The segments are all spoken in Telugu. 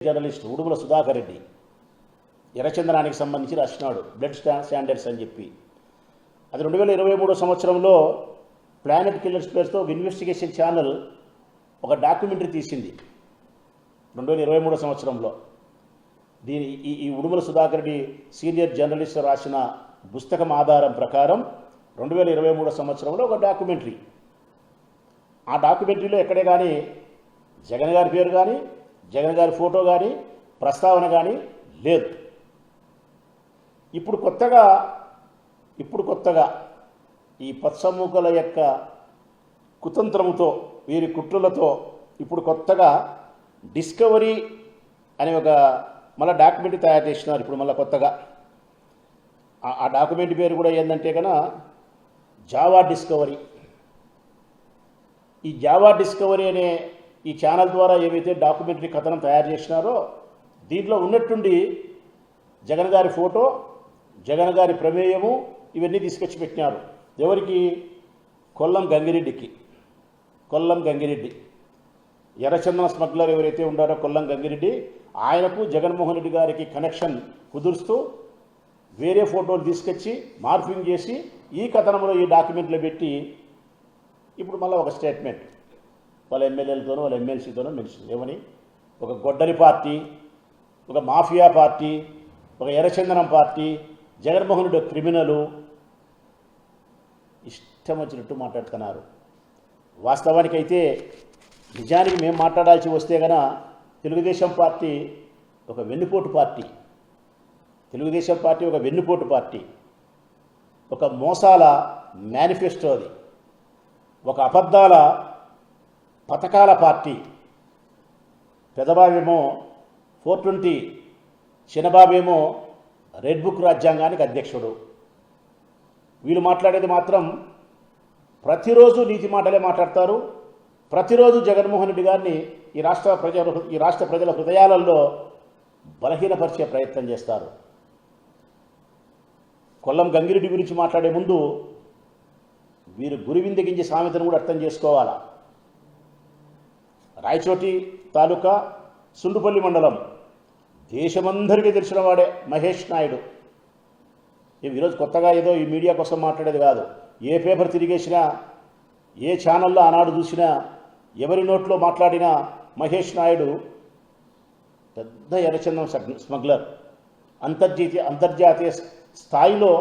జర్నలిస్ట్ ఉడుమల సుధాకర్ రెడ్డి ఎర్రచందనానికి సంబంధించి రాసినాడు బ్లడ్ స్టాండర్డ్స్ అని చెప్పి. అది 2023 సంవత్సరంలో ప్లానెట్ కిల్లర్స్ ప్లేస్తో ఒక ఇన్వెస్టిగేషన్ ఛానల్ ఒక డాక్యుమెంటరీ తీసింది 2023 సంవత్సరంలో. ఈ ఉడుమల సుధాకర్ రెడ్డి సీనియర్ జర్నలిస్ట్ రాసిన పుస్తకం ఆధారం ప్రకారం 2023 సంవత్సరంలో ఒక డాక్యుమెంటరీ. ఆ డాక్యుమెంటరీలో ఎక్కడే కానీ జగన్ గారి పేరు కానీ జగన్ గారి ఫోటో కానీ ప్రస్తావన కానీ లేదు. ఇప్పుడు కొత్తగా ఈ పచ్చమూకల యొక్క కుతంత్రముతో వీరి కుట్రలతో ఇప్పుడు కొత్తగా డిస్కవరీ అనే ఒక మళ్ళీ డాక్యుమెంటరీ తయారు చేసినారు. ఇప్పుడు మళ్ళీ కొత్తగా ఆ డాక్యుమెంటరీ పేరు కూడా ఏంటంటే కన్నా జావా డిస్కవరీ. ఈ జావా డిస్కవరీ అనే ఈ ఛానల్ ద్వారా ఏవైతే డాక్యుమెంటరీ కథనం తయారు చేసినారో దీంట్లో ఉన్నట్టుండి జగన్ గారి ఫోటో, జగన్ గారి ప్రమేయము ఇవన్నీ తీసుకొచ్చి పెట్టినారు. ఎవరికి? కొల్లం గంగిరెడ్డి ఎర్రచందన స్మగ్లర్ ఎవరైతే ఉన్నారో కొల్లం గంగిరెడ్డి, ఆయనకు జగన్మోహన్ రెడ్డి గారికి కనెక్షన్ కుదురుస్తూ వేరే ఫోటోలు తీసుకొచ్చి మార్ఫింగ్ చేసి ఈ కథనంలో ఈ డాక్యుమెంట్లో పెట్టి ఇప్పుడు మళ్ళీ ఒక స్టేట్మెంట్ వాళ్ళ ఎమ్మెల్యేలతోనో వాళ్ళ ఎమ్మెల్సీతోనో మెన్షన్ ఏమని, ఒక గొడ్డలి పార్టీ, ఒక మాఫియా పార్టీ, ఒక ఎర్రచందనం పార్టీ, జగన్మోహన్ రెడ్డి క్రిమినలు, ఇష్టం వచ్చినట్టు మాట్లాడుతున్నారు. వాస్తవానికైతే నిజానికి మేము మాట్లాడాల్సి వస్తే కనుక తెలుగుదేశం పార్టీ ఒక వెన్నుపోటు పార్టీ, ఒక మోసాల మేనిఫెస్టో, అది ఒక అబద్ధాల పథకాల పార్టీ. పెదబాబేమో 420, చిన్నబాబేమో రెడ్ బుక్ రాజ్యాంగానికి అధ్యక్షుడు. వీళ్ళు మాట్లాడేది మాత్రం ప్రతిరోజు నీతి మాటలే మాట్లాడతారు. ప్రతిరోజు జగన్మోహన్ రెడ్డి గారిని ఈ రాష్ట్ర ప్రజల హృదయాలలో బలహీనపరిచే ప్రయత్నం చేస్తారు. కొల్లం గంగిరెడ్డి గురించి మాట్లాడే ముందు వీరు గురివిందగించే సామెతను కూడా అర్థం చేసుకోవాలా. రాయచోటి తాలూకా సుండుపల్లి మండలం దేశమందరికీ తెలిసిన వాడే మహేష్ నాయుడు. ఈరోజు కొత్తగా ఏదో ఈ మీడియా కోసం మాట్లాడేది కాదు. ఏ పేపర్ తిరిగేసినా, ఏ ఛానల్లో ఆనాడు చూసినా, ఎవరి నోట్లో మాట్లాడినా మహేష్ నాయుడు పెద్ద ఎర్రచందనం స్మగ్లర్. అంతర్జాతీయ స్థాయిలో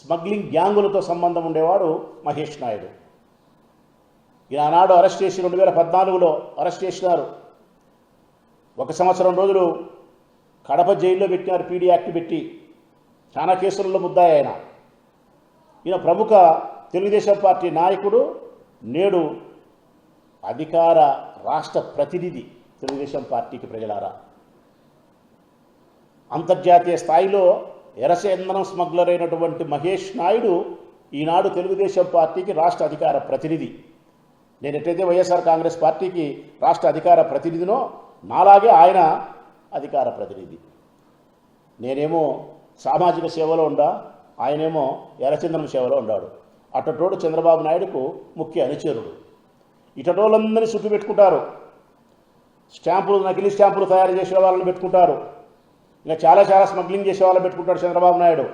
స్మగ్లింగ్ గ్యాంగులతో సంబంధం ఉండేవాడు మహేష్ నాయుడు. ఈయన ఆనాడు అరెస్ట్ చేసి 2014లో అరెస్ట్ చేసినారు. 1 సంవత్సరం రోజులు కడప జైల్లో పెట్టినారు, పీడీ యాక్ట్ పెట్టి. చాలా కేసులలో ముద్దాయి ఆయన. ఈయన ప్రముఖ తెలుగుదేశం పార్టీ నాయకుడు, నేడు అధికార రాష్ట్ర ప్రతినిధి తెలుగుదేశం పార్టీకి. ప్రజలారా, అంతర్జాతీయ స్థాయిలో ఎర్రచందనం స్మగ్లర్ అయినటువంటి మహేష్ నాయుడు ఈనాడు తెలుగుదేశం పార్టీకి రాష్ట్ర అధికార ప్రతినిధి. నేను ఎట్లయితే వైఎస్ఆర్ కాంగ్రెస్ పార్టీకి రాష్ట్ర అధికార ప్రతినిధినో నాలాగే ఆయన అధికార ప్రతినిధి. నేనేమో సామాజిక సేవలో ఉండా, ఆయనేమో ఎర్రచందనం సేవలో ఉన్నాడు. అటటోడు చంద్రబాబు నాయుడుకు ముఖ్య అనుచరుడు. ఇటటోళ్ళందరినీ చుట్టూ పెట్టుకుంటారు. నకిలీ స్టాంపులు తయారు చేసే వాళ్ళని పెట్టుకుంటారు. ఇంకా చాలా స్మగ్లింగ్ చేసే వాళ్ళని పెట్టుకుంటాడు చంద్రబాబు నాయుడు.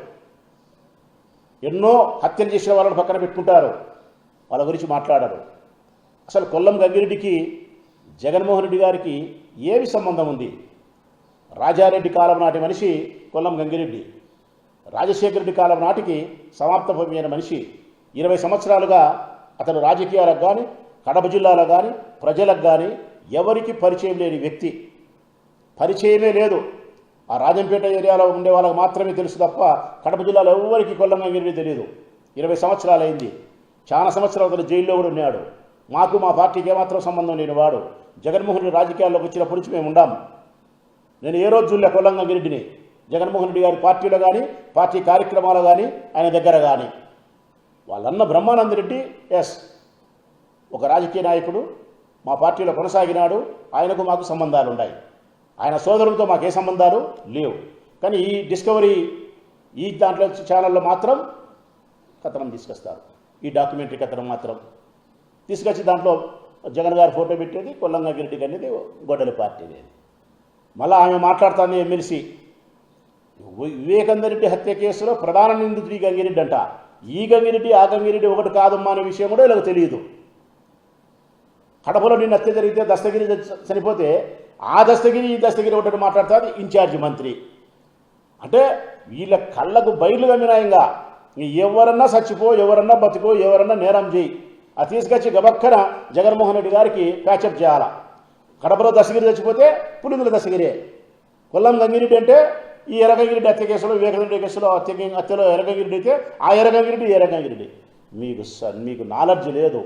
ఎన్నో హత్యలు చేసే వాళ్ళని పక్కన పెట్టుకుంటారు. వాళ్ళ గురించి మాట్లాడరు. అసలు కొల్లం గంగిరెడ్డికి జగన్మోహన్ రెడ్డి గారికి ఏమి సంబంధం ఉంది? రాజారెడ్డి కాలం నాటి మనిషి కొల్లం గంగిరెడ్డి. రాజశేఖర రెడ్డి కాలం నాటికి సమాప్తమైన మనిషి. 20 సంవత్సరాలుగా అతను రాజకీయాలకు కానీ, కడప జిల్లాలో కానీ, ప్రజలకు కానీ ఎవరికి పరిచయం లేని వ్యక్తి. పరిచయమే లేదు. ఆ రాజంపేట ఏరియాలో ఉండే వాళ్ళకి మాత్రమే తెలుసు తప్ప కడప జిల్లాలో ఎవరికి కొల్లం గంగిరెడ్డి తెలియదు. 20 సంవత్సరాలు అయింది. చాలా సంవత్సరాలు అతను జైల్లో కూడా ఉన్నాడు. మాకు మా పార్టీకి ఏమాత్రం సంబంధం లేని వాడు. జగన్మోహన్ రెడ్డి రాజకీయాల్లోకి వచ్చినప్పటి నుంచి మేము ఉండాం. నేను ఏ రోజు చూడలే కొల్లం గంగిరెడ్డిని జగన్మోహన్ రెడ్డి గారి పార్టీలో కానీ, పార్టీ కార్యక్రమాలు కానీ, ఆయన దగ్గర కానీ. వాళ్ళన్న బ్రహ్మానంద రెడ్డి ఒక రాజకీయ నాయకుడు, మా పార్టీలో కొనసాగినాడు. ఆయనకు మాకు సంబంధాలు ఉన్నాయి. ఆయన సోదరులతో మాకే సంబంధాలు లేవు. కానీ ఈ డిస్కవరీ దాంట్లో ఛానల్లో మాత్రం కథనం తీసుకొస్తారు. ఈ డాక్యుమెంటరీ కథనం మాత్రం తీసుకొచ్చి దాంట్లో జగన్ గారి ఫోటో పెట్టేది, కొల్లం గంగిరెడ్డి అనేది గొడ్డలి పార్టీ అనేది. మళ్ళీ ఆమె మాట్లాడుతుంది ఎమ్మెల్సీ వివేకానంద రెడ్డి హత్య కేసులో ప్రధాన నిందితుడు ఈ గంగిరెడ్డి అంట. ఈ గంగిరెడ్డి ఆ గంగిరెడ్డి ఒకటి కాదమ్మా అనే విషయం కూడా వీళ్ళకి తెలియదు. కడపలో నిన్న హత్య జరిగితే దస్తగిరి చనిపోతే ఆ దస్తగిరి ఈ దస్తగిరి ఒకటి మాట్లాడుతుంది ఇన్ఛార్జి మంత్రి. అంటే వీళ్ళ కళ్ళకు బయలు గమ్మినాయంగా ఎవరన్నా చచ్చిపో, ఎవరన్నా బతుకో, ఎవరన్నా నేరం చేయి, అది తీసుకొచ్చి గబక్కన జగన్మోహన్ రెడ్డి గారికి ప్యాచప్ చేయాలా. కడపలో దస్తగిరి చచ్చిపోతే పులిందుల దస్తగిరే, కొల్లం గంగిరెడ్డి అంటే ఈ ఎర్రగంగిరెడ్డి హత్య కేసులో, వివేకానంద కేసులో హత్యలో ఎర్రగంగిరెడ్డి అయితే ఆ ఎర్రగంగిరెడ్డి ఎర్రగంగిరెడ్డి. మీకు నాలెడ్జ్ లేదు,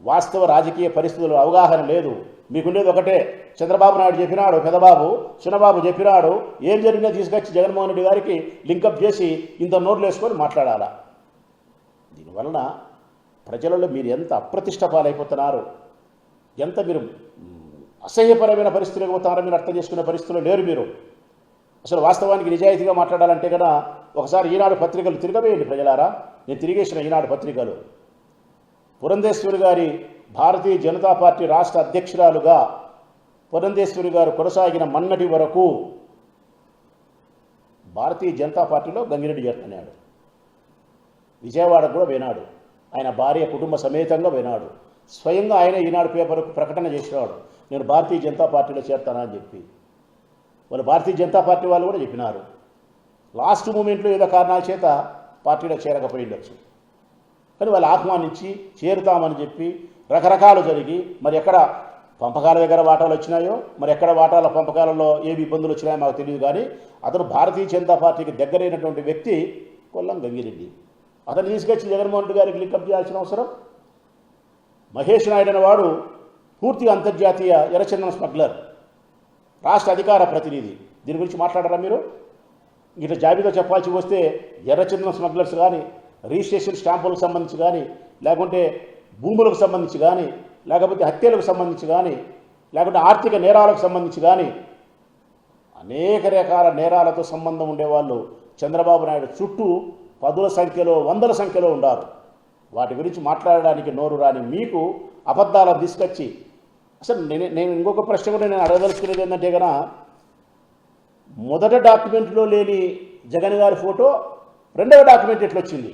వాస్తవ రాజకీయ పరిస్థితులు అవగాహన లేదు. మీకుండేది ఒకటే, చంద్రబాబు నాయుడు చెప్పినాడు, పెదబాబు చిన్నబాబు చెప్పినాడు, ఏం జరిగినా తీసుకొచ్చి జగన్మోహన్ రెడ్డి గారికి లింకప్ చేసి ఇంత నోట్లు వేసుకొని మాట్లాడాలా. దీనివలన ప్రజలలో మీరు ఎంత అప్రతిష్ట పాలైపోతున్నారు, ఎంత మీరు అసహ్యపరమైన పరిస్థితులకు పోతున్నారో మీరు అర్థం చేసుకునే పరిస్థితుల్లో లేరు మీరు. అసలు వాస్తవానికి నిజాయితీగా మాట్లాడాలంటే కదా ఒకసారి ఈనాడు పత్రికలు తిరగవేయండి ప్రజలారా. నేను తిరిగేసిన ఈనాడు పత్రికలు. పురంధేశ్వరి గారి భారతీయ జనతా పార్టీ రాష్ట్ర అధ్యక్షురాలుగా పురంధేశ్వరి గారు కొనసాగిన మన్నటి వరకు భారతీయ జనతా పార్టీలో గంగిరెడ్డి చేరుకున్నాడు. విజయవాడకు కూడా పోయినాడు, ఆయన భార్య కుటుంబ సమేతంగా పోయినాడు. స్వయంగా ఆయన ఈనాడు పేపర్కు ప్రకటన చేసినాడు, నేను భారతీయ జనతా పార్టీలో చేరుతానా అని చెప్పి. వాళ్ళు భారతీయ జనతా పార్టీ వాళ్ళు కూడా చెప్పినారు. లాస్ట్ మూమెంట్లో ఏదో కారణాల చేత పార్టీలో చేరకపోయిండొచ్చు, కానీ వాళ్ళు ఆహ్వానించి చేరుతామని చెప్పి రకరకాలు జరిగి మరి ఎక్కడ పంపకాల దగ్గర వాటాలు వచ్చినాయో, మరి ఎక్కడ వాటాల పంపకాలలో ఏవి ఇబ్బందులు వచ్చినాయో మాకు తెలియదు. కానీ అతను భారతీయ జనతా పార్టీకి దగ్గరైనటువంటి వ్యక్తి కొల్లం గంగిరెడ్డి. అతను తీసుకొచ్చి జగన్మోహన్ రెడ్డి గారికి లింకప్ చేయాల్సిన అవసరం. మహేష్ నాయుడు అనేవాడు పూర్తిగా అంతర్జాతీయ ఎర్రచందనం స్మగ్లర్, రాష్ట్ర అధికార ప్రతినిధి. దీని గురించి మాట్లాడరా మీరు? ఇట్లా జాబితా చెప్పాల్సి వస్తే ఎర్రచందనం స్మగ్లర్స్ కానీ, రిజిస్ట్రేషన్ స్టాంపులకు సంబంధించి కానీ, లేకుంటే భూములకు సంబంధించి కానీ, లేకపోతే హత్యలకు సంబంధించి కానీ, లేకుంటే ఆర్థిక నేరాలకు సంబంధించి కానీ అనేక రకాల నేరాలతో సంబంధం ఉండేవాళ్ళు చంద్రబాబు నాయుడు చుట్టూ పదుల సంఖ్యలో, వందల సంఖ్యలో ఉండారు. వాటి గురించి మాట్లాడడానికి నోరు రాని మీకు అబద్ధాలను తీసుకొచ్చి అసలు నేను ఇంకొక ప్రశ్న కూడా నేను అడగదలుచుకునేది ఏంటంటే కనుక, మొదటి డాక్యుమెంట్లో లేని జగన్ గారి ఫోటో రెండవ document ఎట్లొచ్చింది?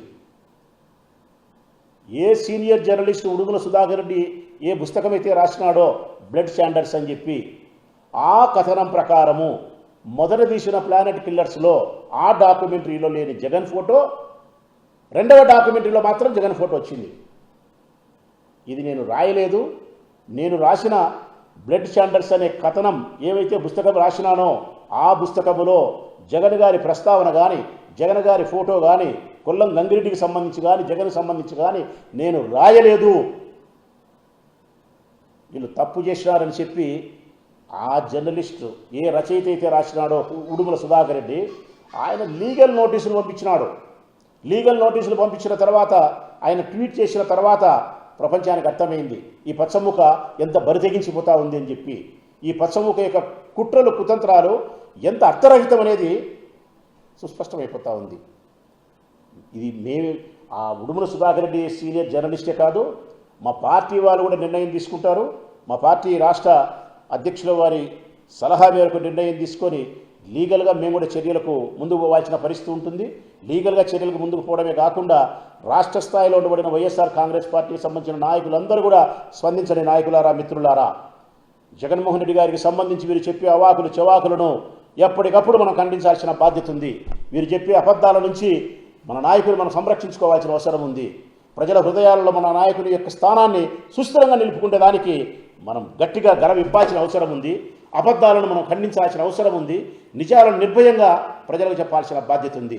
A senior journalist Udugula Sudhakar Reddy ఏ పుస్తకం అయితే రాసినాడో బ్లడ్ స్టాండర్డ్స్ అని చెప్పి, ఆ కథనం ప్రకారము మొదట తీసిన ప్లానెట్ కిల్లర్స్లో ఆ డాక్యుమెంటరీలో లేని జగన్ ఫోటో రెండవ డాక్యుమెంటరీలో మాత్రం జగన్ ఫోటో వచ్చింది. ఇది నేను రాయలేదు, నేను రాసిన బ్లడ్ స్టాండర్డ్స్ అనే కథనం ఏవైతే పుస్తకం రాసినానో ఆ పుస్తకములో జగన్ గారి ప్రస్తావన కానీ, జగన్ గారి ఫోటో కానీ, కొల్లం గంగిరెడ్డికి సంబంధించి కానీ, జగన్కి సంబంధించి కానీ నేను రాయలేదు. వీళ్ళు తప్పు చేసినారని చెప్పి ఆ జర్నలిస్టు ఏ రచయిత అయితే రాసినాడో ఉడుగుల సుధాకర్ రెడ్డి, ఆయన లీగల్ నోటీసులు పంపించినాడు. లీగల్ నోటీసులు పంపించిన తర్వాత, ఆయన ట్వీట్ చేసిన తర్వాత ప్రపంచానికి అర్థమైంది ఈ పచ్చముఖ ఎంత బరితెగించిపోతా ఉంది అని చెప్పి. ఈ పచ్చముఖ యొక్క కుట్రలు, కుతంత్రాలు ఎంత అర్థరహితం అనేది సుస్పష్టమైపోతూ ఉంది. ఇది మేము ఆ ఉడుముల సుధాకర్ రెడ్డి సీనియర్ జర్నలిస్టే కాదు, మా పార్టీ వాళ్ళు కూడా నిర్ణయం తీసుకుంటారు. మా పార్టీ రాష్ట్ర అధ్యక్షుల వారి సలహా మేరకు నిర్ణయం తీసుకొని లీగల్గా మేము కూడా చర్యలకు ముందుకు పోవాల్సిన పరిస్థితి ఉంటుంది. లీగల్గా చర్యలకు ముందుకు పోవడమే కాకుండా రాష్ట్ర స్థాయిలో ఉండబడిన వైఎస్ఆర్ కాంగ్రెస్ పార్టీకి సంబంధించిన నాయకులందరూ కూడా స్పందించని నాయకులారా, మిత్రులారా, జగన్మోహన్ రెడ్డి గారికి సంబంధించి వీరు చెప్పే అవాకులు చెవాకులను ఎప్పటికప్పుడు మనం ఖండించాల్సిన బాధ్యత ఉంది. వీరు చెప్పే అబద్ధాల నుంచి మన నాయకులు మనం సంరక్షించుకోవాల్సిన అవసరం ఉంది. ప్రజల హృదయాలలో మన నాయకుని యొక్క స్థానాన్ని సుస్థిరంగా నిలుపుకునే దానికి మనం గట్టిగా గలవిప్పాల్సిన అవసరం ఉంది. అబద్ధాలను మనం ఖండించాల్సిన అవసరం ఉంది. నిజాలను నిర్భయంగా ప్రజలకు చెప్పాల్సిన బాధ్యత ఉంది.